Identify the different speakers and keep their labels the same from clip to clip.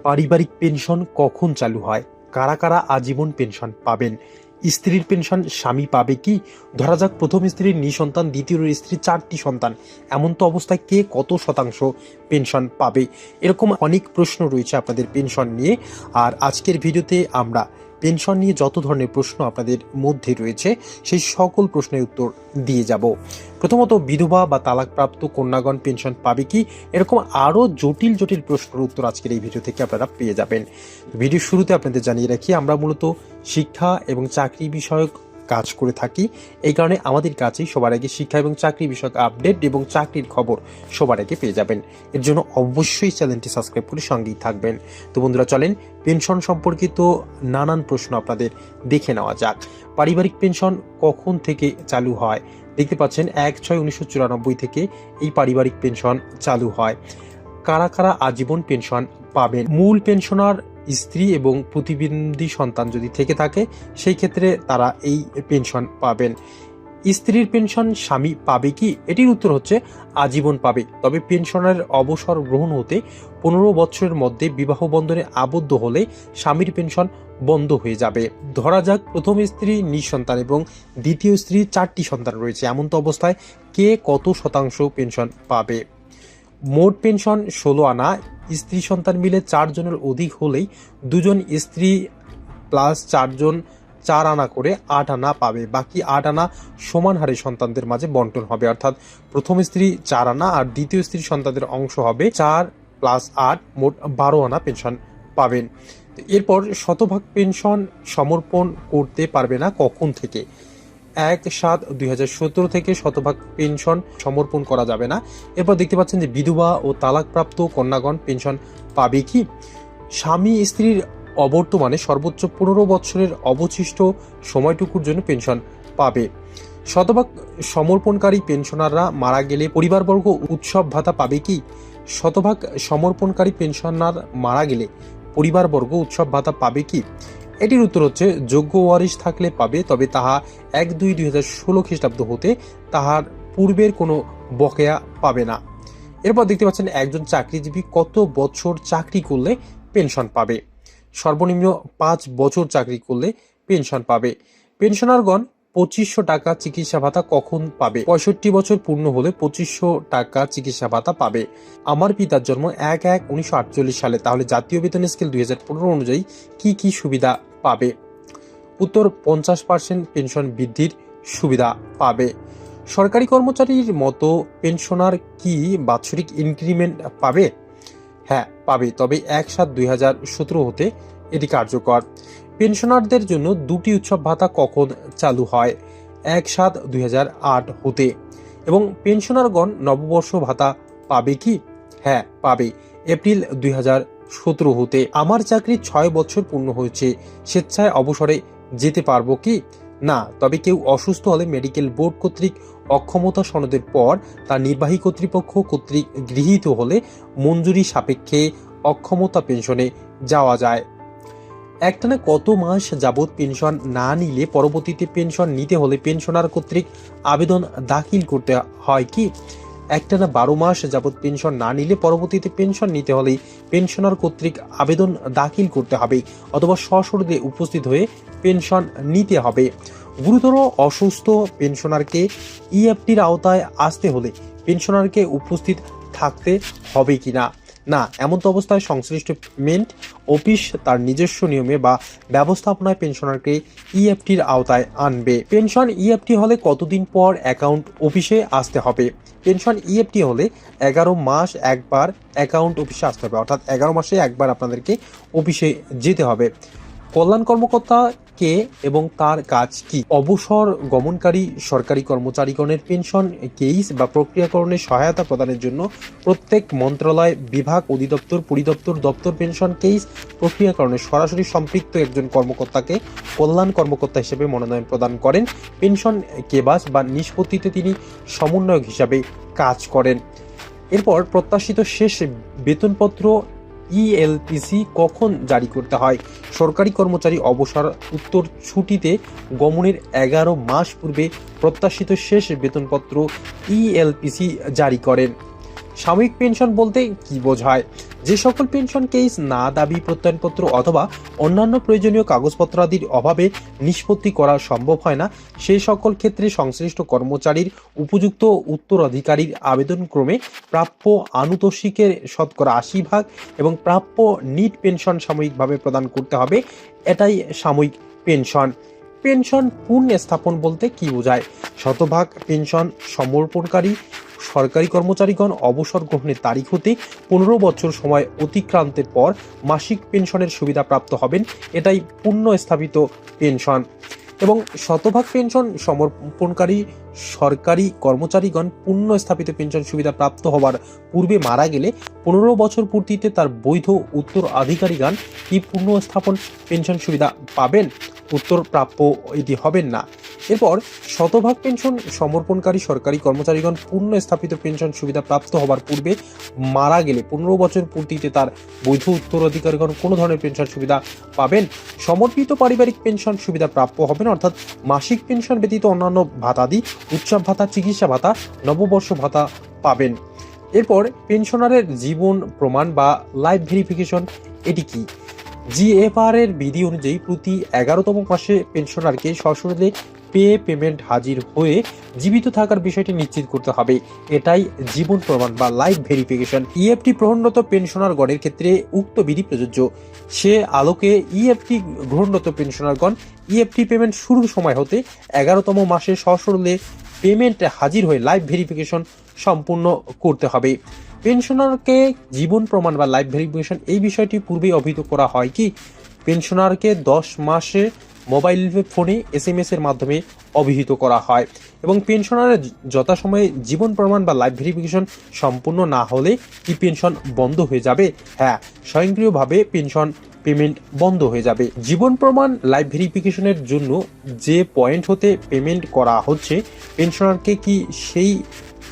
Speaker 1: পারিবারিক পেনশন কখন চালু হয়? কারা কারা আজীবন পেনশন পাবেন? স্ত্রীর পেনশন স্বামী পাবে কি? ধরা যাক প্রথম স্ত্রীর নিঃসন্তান, দ্বিতীয় স্ত্রীর 4টি সন্তান, এমন তো অবস্থায় কে কত শতাংশ পেনশন পাবে? এরকম অনেক প্রশ্ন রয়েছে আপনাদের পেনশন নিয়ে। আর আজকের ভিডিওতে আমরা পেনশন নিয়ে যত ধরনের প্রশ্ন আপনাদের মধ্যে রয়েছে সেই সকল প্রশ্নের উত্তর দিয়ে যাব। প্রথমত, বিধবা বা তালাকপ্রাপ্ত কন্যাগণ পেনশন পাবে কি? এরকম আরও জটিল জটিল প্রশ্নের উত্তর আজকের এই ভিডিও থেকে আপনারা পেয়ে যাবেন। ভিডিও শুরুতে আপনাদের জানিয়ে রাখি, আমরা মূলত শিক্ষা এবং চাকরি বিষয়ক কাজ করে থাকি। এই কারণে আমাদের কাছেই সবার আগে শিক্ষা এবং চাকরি বিষয়ক আপডেট এবং চাকরির খবর সবার আগে পেয়ে যাবেন। এর জন্য অবশ্যই চ্যানেলটি সাবস্ক্রাইব করে সঙ্গেই থাকবেন। তো বন্ধুরা, চলেন পেনশন সম্পর্কিত নানান প্রশ্ন আপনাদের দেখে নেওয়া যাক। পারিবারিক পেনশন কখন থেকে চালু হয়? দেখতে পাচ্ছেন 1/6/1994 থেকে এই পারিবারিক পেনশন চালু হয়। কারা কারা আজীবন পেনশন পাবেন? মূল পেনশনার স্ত্রী এবং প্রতিবন্ধী সন্তান যদি থেকে থাকে সেই ক্ষেত্রে তারা এই পেনশন পাবেন। স্ত্রীর পেনশন স্বামী পাবে কি? এটির উত্তর হচ্ছে আজীবন পাবে, তবে পেনশনের অবসর গ্রহণ হতে 15 বছরের মধ্যে বিবাহ বন্ধনে আবদ্ধ হলে স্বামীর পেনশন বন্ধ হয়ে যাবে। ধরা যাক প্রথম স্ত্রী নিঃসন্তান এবং দ্বিতীয় স্ত্রীর 4টি সন্তান রয়েছে, এমন তো অবস্থায় কে কত শতাংশ পেনশন পাবে? মোট পেনশন 16 আনা। স্ত্রী সন্তান মিলে 4 জনের অধিক হলেই 2 জন স্ত্রী প্লাস 4 জন 4 আনা করে 8 আনা পাবে। বাকি 8 আনা সমান হারে সন্তানদের মাঝে বন্টন হবে, অর্থাৎ প্রথম স্ত্রী 4 আনা আর দ্বিতীয় স্ত্রীর সন্তানদের অংশ হবে 4 + 8, মোট 12 আনা পেনশন পাবেন। এরপর শতভাগ পেনশন সমর্পণ করতে পারবে না কখন থেকে? 1/7/2017 থেকে শতভাগ পেনশন সমর্পণ করা যাবে না। এরপর দেখতে পাচ্ছেন যে বিধবা ও তালাকপ্রাপ্ত কন্যাগণ পেনশন পাবে কি? স্বামী স্ত্রীর অবর্তমানে সর্বোচ্চ 15 বছরের অবশিষ্ট সময়টুকুর জন্য পেনশন পাবে। শতভাগ সমর্পণকারী পেনশনাররা মারা গেলে পরিবারবর্গ উৎসব ভাতা পাবে কি? শতভাগ সমর্পণকারী পেনশনার মারা গেলে পরিবারবর্গ উৎসব ভাতা পাবে কি? এটির উত্তর হচ্ছে যোগ্য ওয়ারিশ থাকলে পাবে, তবে তাহা 1/2/2016 খ্রিস্টাব্দ হতে তাহার পূর্বের কোনো বকেয়া পাবে না। এরপর দেখতে পাচ্ছেন একজন চাকরিজীবী কত বছর চাকরি করলে পেনশন পাবে? সর্বনিম্ন 5 বছর চাকরি করলে পেনশন পাবে। পেনশনারগণ 2500 টাকা চিকিৎসা ভাতা কখন পাবে? 65 বছর পূর্ণ হলে 2500 টাকা চিকিৎসা ভাতা পাবে। আমার পিতার জন্ম 1/1/1948 সালে, তাহলে জাতীয় বেতন স্কেল 2015 অনুযায়ী কি কি সুবিধা পাবে? উত্তর 50% পেনশন বৃদ্ধির সুবিধা পাবে। সরকারি কর্মচারীর মতো পেনশনার কি বাৎসরিক ইনক্রিমেন্ট পাবে? হ্যাঁ, পাবে, তবে 1/7/2017 হতে এটি কার্যকর। পেনশনারদের জন্য 2টি উৎসব ভাতা কখন চালু হয়? 1/7/2008 হতে। এবং পেনশনারগণ নববর্ষ ভাতা পাবে কি? হ্যাঁ, পাবে, এপ্রিল 2017 হতে। আমার চাকরি 6 বছর পূর্ণ হয়েছে, স্বেচ্ছায় অবসরে যেতে পারবো কি? না, তবে কেউ অসুস্থ হলে মেডিকেল বোর্ড কর্তৃক অক্ষমতা সনদের পর তার নির্বাহী কর্তৃপক্ষ কর্তৃক গৃহীত হলে মঞ্জুরি সাপেক্ষে অক্ষমতা পেনশনে যাওয়া যায়। একটানা কত মাস যাবৎ পেনশন না নিলে পরবর্তীতে পেনশন নিতে হলে পেনশনার কর্তৃক আবেদন দাখিল করতে হয় কি? একটানা 12 মাস যাবৎ পেনশন না নিলে পরবর্তীতে পেনশন নিতে হলে পেনশনার কর্তৃক আবেদন দাখিল করতে হবে অথবা সশরীরে উপস্থিত হয়ে পেনশন নিতে হবে। গুরুতর অসুস্থ পেনশনারকে ইএফটির আওতায় আসতে হলে পেনশনারকে উপস্থিত থাকতে হবে কিনা? না, এমন তো অবস্থায় সংশ্লিষ্ট পেমেন্ট অফিস তার নিজস্ব নিয়মে বা ব্যবস্থাপনায় পেনশনারকে ইএফটির আওতায় আনবে। পেনশন ইএফটি হলে কতদিন পর অ্যাকাউন্ট অফিসে আসতে হবে? পেনশন ইএফটি হলে 11 মাস একবার অ্যাকাউন্ট অফিসে আসতে হবে, অর্থাৎ 11 মাসে একবার আপনাদেরকে অফিসে যেতে হবে। কল্যাণ কর্মকর্তা কে এবং তার কাজ কি? অবসর গমনকারী সরকারি কর্মচারীগণের পেনশন কেস বা প্রক্রিয়াকরণে সহায়তা প্রদানের জন্য প্রত্যেক মন্ত্রণালয়, বিভাগ, অধিদপ্তর, পরিদপ্তর, দপ্তর পেনশন কেস প্রক্রিয়াকরণে সরাসরি সম্পৃক্ত একজন কর্মকর্তাকে কল্যাণ কর্মকর্তা হিসেবে মনোনয়ন প্রদান করেন। পেনশন কেবাস বা নিষ্পত্তিতে তিনি সমন্বয়ক হিসাবে কাজ করেন। এরপর প্রত্যাশিত শেষ বেতনপত্র ইএলপিসি কখন জারি করতে হয়? সরকারি কর্মচারী অবসর উত্তর ছুটিতে গমনের 11 মাস পূর্বে প্রত্যাশিত শেষ বেতনপত্র ইএলপিসি জারি করেন। সাময়িক পেনশন বলতে কি বোঝায়? যে সকল পেনশন কেস না দাবি প্রত্যয়নপত্র অথবা অন্যান্য প্রয়োজনীয় কাগজপত্র আদির অভাবে নিষ্পত্তি করা সম্ভব হয় না, সেই সকল ক্ষেত্রে সংশ্লিষ্ট কর্মচারীর উপযুক্ত উত্তরাধিকারীর আবেদনক্রমে প্রাপ্য আনুতোষিকের 80% এবং প্রাপ্য নিট পেনশন সাময়িকভাবে প্রদান করতে হবে। এটাই সাময়িক পেনশন। পেনশন পুনঃস্থাপন বলতে কি বোঝায়? শতভাগ পেনশন সমর্পণকারী সরকারি কর্মচারীগণ অবসর গ্রহণের তারিখ হতে 15 বছর সময় অতিক্রান্তের পর মাসিক পেনশনের সুবিধা প্রাপ্ত হবেন। এটাই পুনঃস্থাপিত পেনশন। এবং শতভাগ পেনশন সমর্পণকারী সরকারি কর্মচারীগণ পুনঃস্থাপিত পেনশন সুবিধা প্রাপ্ত হওয়ার পূর্বে মারা গেলে 15 বছর পূর্তিতে তার বৈধ উত্তরাধিকারীগণ কি পুনঃস্থাপন পেনশন সুবিধা পাবেন? উত্তর, প্রাপ্য এটি হবেন না। এরপর শতভাগ পেনশন সমর্পণকারী সরকারি কর্মচারীগণ পুনঃস্থাপিত পেনশন সুবিধা প্রাপ্ত হবার পূর্বে মারা গেলে 15 বছর পূর্তিতে তার বৈধ উত্তরাধিকারীগণ কোনো ধরনের পেনশন সুবিধা পাবেন। সমর্পিত পারিবারিক পেনশন সুবিধা প্রাপ্য হবেন, অর্থাৎ মাসিক পেনশন ব্যতীত অন্যান্য ভাতাদি, উৎসব ভাতা, চিকিৎসা ভাতা, নববর্ষ ভাতা পাবেন। এরপর পেনশনারের জীবন প্রমাণ বা লাইফ ভেরিফিকেশন, এটি কি? জিএফআর এর বিধি অনুযায়ী প্রতি 11তম মাসে পেনশনারকে সশরীরে পেমেন্ট হাজির হয়ে জীবিত থাকার বিষয়টি নিশ্চিত করতে হবে। এটাই জীবন প্রমাণ বা লাইফ ভেরিফিকেশন। ইএফটি গ্রহণরত পেনশনারগণের ক্ষেত্রে উক্ত বিধি প্রযোজ্য। সে আলোকে ইএফটি গ্রহণরত পেনশনারগণ ইএফটি পেমেন্ট শুরুর সময় হতে 11তম মাসে সশরীরে পেমেন্ট হাজির হয়ে লাইফ ভেরিফিকেশন সম্পূর্ণ করতে হবে। পেনশনারকে জীবন প্রমাণ বা লাইফ ভেরিফিকেশন এই বিষয়টি পূর্বেই অবহিত করা হয় কি? পেনশনারকে 10 মাসে মোবাইল ফোনে SMS এর মাধ্যমে অবহিত করা হয়। এবং পেনশনারের যথাসময়ে জীবন প্রমাণ বা লাইফ ভেরিফিকেশন সম্পূর্ণ না হলে কি পেনশন বন্ধ হয়ে যাবে? হ্যাঁ, স্বয়ংক্রিয়ভাবে পেনশন পেমেন্ট বন্ধ হয়ে যাবে। জীবন প্রমাণ লাইফ ভেরিফিকেশনের জন্য যে পয়েন্ট হতে পেমেন্ট করা হচ্ছে, পেনশনারকে কি সেই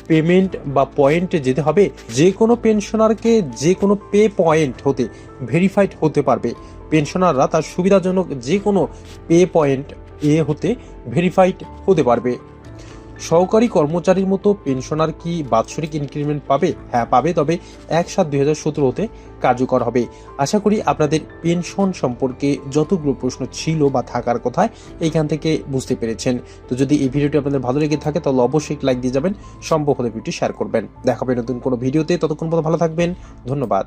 Speaker 1: পেমেন্ট বা পয়েন্টে যেতে হবে? যে কোনো পেনশনারকে যে কোনো পে পয়েন্ট হতে ভেরিফাইড হতে পারবে। পেনশনাররা তার সুবিধাজনক যে কোনো পে পয়েন্ট হতে ভেরিফাইড হতে পারবে। সহকারী কর্মচারীর মতো পেনশনার কি বাৎসরিক ইনক্রিমেন্ট পাবে? হ্যাঁ পাবে, তবে 1/7/2017 হতে কার্যকর হবে। আশা করি আপনাদের পেনশন সম্পর্কে যতগুলো প্রশ্ন ছিল বা থাকার কথা এইখান থেকে বুঝতে পেরেছেন। তো যদি এই ভিডিওটি আপনাদের ভালো লেগে থাকে তাহলে অবশ্যই লাইক দিয়ে যাবেন, সম্ভব হলে ভিডিওটি শেয়ার করবেন। দেখা হবে নতুন কোনো ভিডিওতে, ততক্ষণ পর্যন্ত ভালো থাকবেন, ধন্যবাদ।